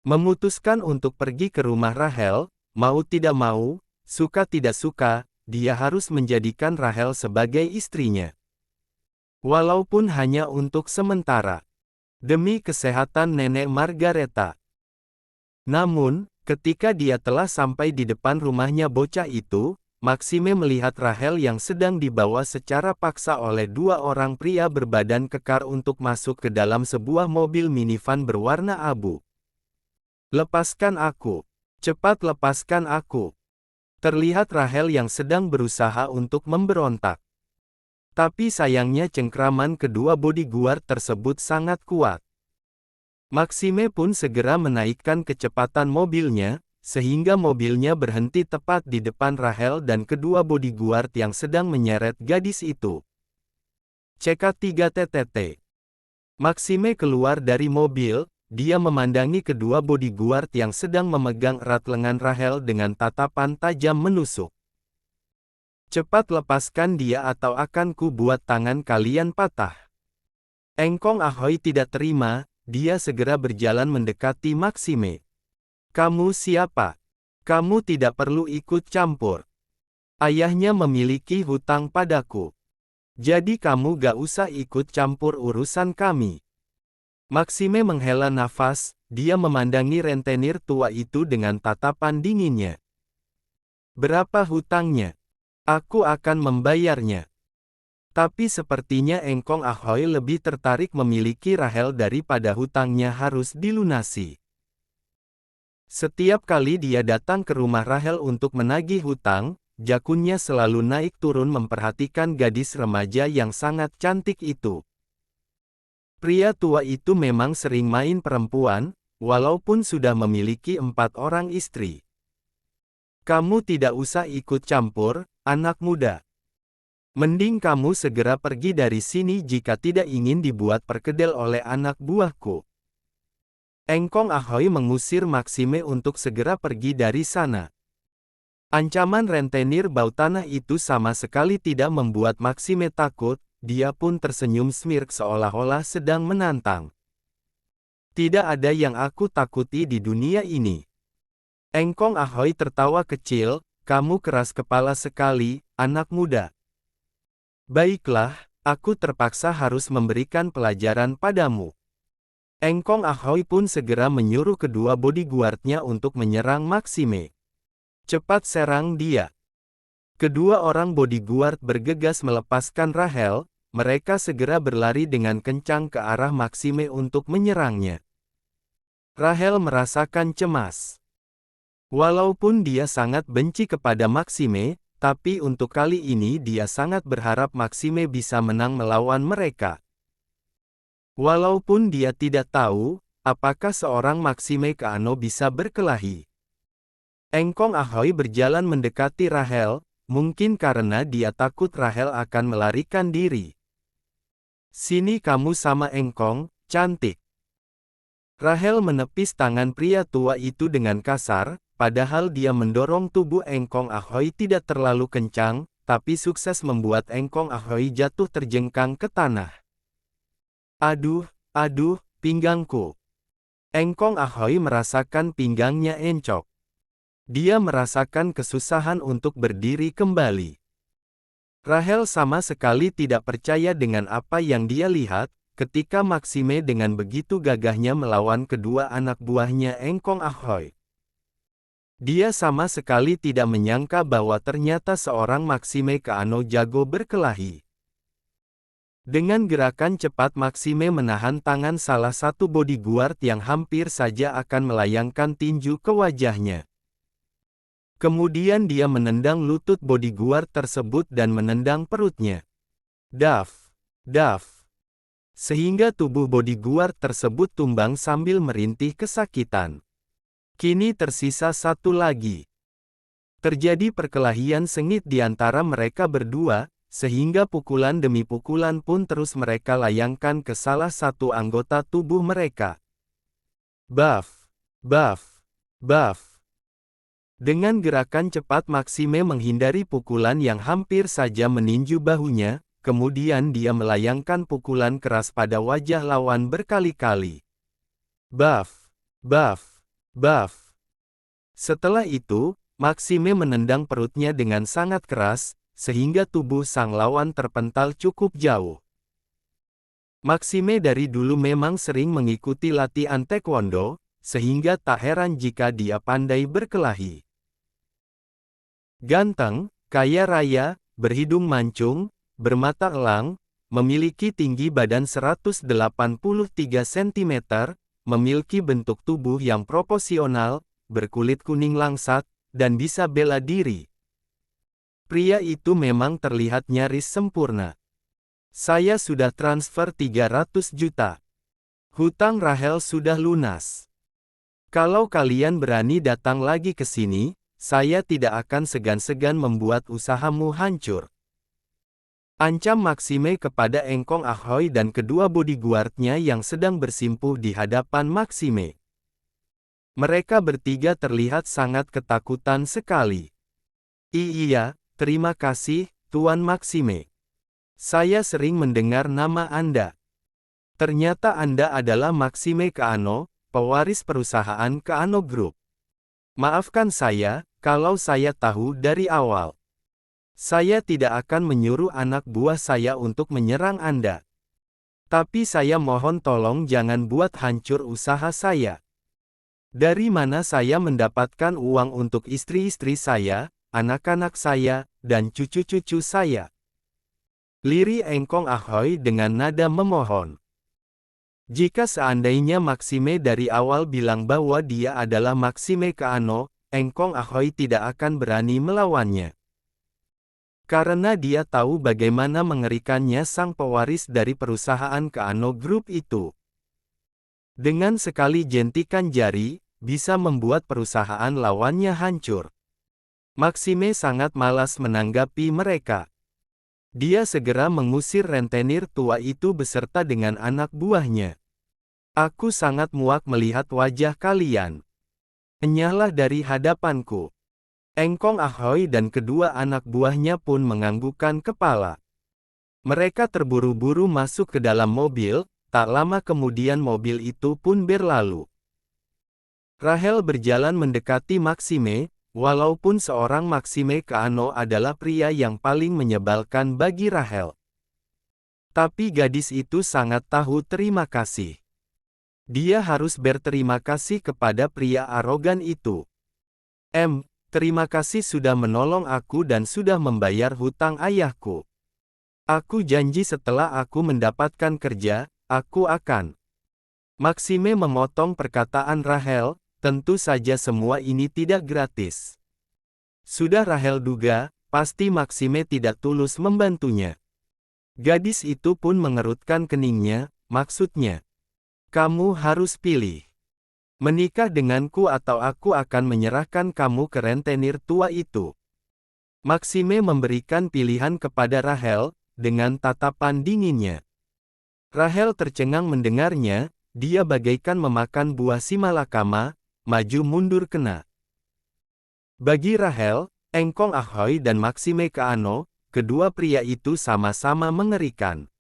Memutuskan untuk pergi ke rumah Rahel, mau tidak mau, suka tidak suka, dia harus menjadikan Rahel sebagai istrinya. Walaupun hanya untuk sementara. Demi kesehatan nenek Margareta. Namun, ketika dia telah sampai di depan rumahnya bocah itu, Maxime melihat Rahel yang sedang dibawa secara paksa oleh dua orang pria berbadan kekar untuk masuk ke dalam sebuah mobil minivan berwarna abu. "Lepaskan aku. Cepat lepaskan aku." Terlihat Rahel yang sedang berusaha untuk memberontak. Tapi sayangnya cengkraman kedua bodyguard tersebut sangat kuat. Maxime pun segera menaikkan kecepatan mobilnya, sehingga mobilnya berhenti tepat di depan Rahel dan kedua bodyguard yang sedang menyeret gadis itu. CK3TTT. Maxime keluar dari mobil, dia memandangi kedua bodyguard yang sedang memegang erat lengan Rahel dengan tatapan tajam menusuk. "Cepat lepaskan dia atau akan ku buat tangan kalian patah." Engkong Ahoy tidak terima, dia segera berjalan mendekati Maxime. "Kamu siapa? Kamu tidak perlu ikut campur. Ayahnya memiliki hutang padaku. Jadi kamu gak usah ikut campur urusan kami." Maxime menghela nafas, dia memandangi rentenir tua itu dengan tatapan dinginnya. "Berapa hutangnya? Aku akan membayarnya." Tapi sepertinya Engkong Ahoy lebih tertarik memiliki Rahel daripada hutangnya harus dilunasi. Setiap kali dia datang ke rumah Rahel untuk menagih hutang, jakunnya selalu naik turun memperhatikan gadis remaja yang sangat cantik itu. Pria tua itu memang sering main perempuan, walaupun sudah memiliki 4 orang istri. "Kamu tidak usah ikut campur, anak muda. Mending kamu segera pergi dari sini jika tidak ingin dibuat perkedel oleh anak buahku." Engkong Ahoy mengusir Maxime untuk segera pergi dari sana. Ancaman rentenir bau tanah itu sama sekali tidak membuat Maxime takut, dia pun tersenyum smirk seolah-olah sedang menantang. "Tidak ada yang aku takuti di dunia ini." Engkong Ahoy tertawa kecil, "Kamu keras kepala sekali, anak muda. Baiklah, aku terpaksa harus memberikan pelajaran padamu." Engkong Ahoy pun segera menyuruh kedua bodyguardnya untuk menyerang Maxime. "Cepat serang dia." Kedua orang bodyguard bergegas melepaskan Rahel, mereka segera berlari dengan kencang ke arah Maxime untuk menyerangnya. Rahel merasakan cemas. Walaupun dia sangat benci kepada Maxime, tapi untuk kali ini dia sangat berharap Maxime bisa menang melawan mereka. Walaupun dia tidak tahu, apakah seorang Maxime Kaano bisa berkelahi. Engkong Ahoy berjalan mendekati Rahel, mungkin karena dia takut Rahel akan melarikan diri. "Sini kamu sama Engkong, cantik." Rahel menepis tangan pria tua itu dengan kasar, padahal dia mendorong tubuh Engkong Ahoy tidak terlalu kencang, tapi sukses membuat Engkong Ahoy jatuh terjengkang ke tanah. "Aduh, aduh, pinggangku." Engkong Ahoy merasakan pinggangnya encok. Dia merasakan kesusahan untuk berdiri kembali. Rahel sama sekali tidak percaya dengan apa yang dia lihat, ketika Maxime dengan begitu gagahnya melawan kedua anak buahnya Engkong Ahoy. Dia sama sekali tidak menyangka bahwa ternyata seorang Maxime Kaano jago berkelahi. Dengan gerakan cepat Maxime menahan tangan salah satu bodyguard yang hampir saja akan melayangkan tinju ke wajahnya. Kemudian dia menendang lutut bodyguard tersebut dan menendang perutnya. Daf, daf. Sehingga tubuh bodyguard tersebut tumbang sambil merintih kesakitan. Kini tersisa satu lagi. Terjadi perkelahian sengit di antara mereka berdua, sehingga pukulan demi pukulan pun terus mereka layangkan ke salah satu anggota tubuh mereka. Baf, baf, baf. Dengan gerakan cepat Maxime menghindari pukulan yang hampir saja meninju bahunya, kemudian dia melayangkan pukulan keras pada wajah lawan berkali-kali. Baf, baf. Buff. Setelah itu, Maxime menendang perutnya dengan sangat keras, sehingga tubuh sang lawan terpental cukup jauh. Maxime dari dulu memang sering mengikuti latihan taekwondo, sehingga tak heran jika dia pandai berkelahi. Ganteng, kaya raya, berhidung mancung, bermata elang, memiliki tinggi badan 183 cm, memiliki bentuk tubuh yang proporsional, berkulit kuning langsat, dan bisa bela diri. Pria itu memang terlihat nyaris sempurna. Saya sudah transfer 300 juta. Hutang Rahel sudah lunas. Kalau kalian berani datang lagi ke sini, saya tidak akan segan-segan membuat usahamu hancur. Ancam Maxime kepada Engkong Ahoy dan kedua bodyguardnya yang sedang bersimpuh di hadapan Maxime. Mereka bertiga terlihat sangat ketakutan sekali. Iya, terima kasih, Tuan Maxime. Saya sering mendengar nama Anda. Ternyata Anda adalah Maxime Kaano, pewaris perusahaan Kaano Group. Maafkan saya, kalau saya tahu dari awal. Saya tidak akan menyuruh anak buah saya untuk menyerang Anda. Tapi saya mohon tolong jangan buat hancur usaha saya. Dari mana saya mendapatkan uang untuk istri-istri saya, anak-anak saya, dan cucu-cucu saya? Liri Engkong Ahoy dengan nada memohon. Jika seandainya Maxime dari awal bilang bahwa dia adalah Maxime Kaano, Engkong Ahoy tidak akan berani melawannya. Karena dia tahu bagaimana mengerikannya sang pewaris dari perusahaan Kaano Group itu. Dengan sekali jentikan jari, bisa membuat perusahaan lawannya hancur. Maxime sangat malas menanggapi mereka. Dia segera mengusir rentenir tua itu beserta dengan anak buahnya. Aku sangat muak melihat wajah kalian. Enyahlah dari hadapanku. Engkong Ahoy dan kedua anak buahnya pun menganggukkan kepala. Mereka terburu-buru masuk ke dalam mobil, tak lama kemudian mobil itu pun berlalu. Rahel berjalan mendekati Maxime, walaupun seorang Maxime Kaano adalah pria yang paling menyebalkan bagi Rahel. Tapi gadis itu sangat tahu terima kasih. Dia harus berterima kasih kepada pria arogan itu. Terima kasih sudah menolong aku dan sudah membayar hutang ayahku. Aku janji setelah aku mendapatkan kerja, aku akan. Maxime memotong perkataan Rahel, tentu saja semua ini tidak gratis. Sudah Rahel duga, pasti Maxime tidak tulus membantunya. Gadis itu pun mengerutkan keningnya, maksudnya. Kamu harus pilih. Menikah denganku atau aku akan menyerahkan kamu ke rentenir tua itu. Maxime memberikan pilihan kepada Rahel, dengan tatapan dinginnya. Rahel tercengang mendengarnya, dia bagaikan memakan buah simalakama, maju mundur kena. Bagi Rahel, Engkong Ahoy dan Maxime Kaano, kedua pria itu sama-sama mengerikan.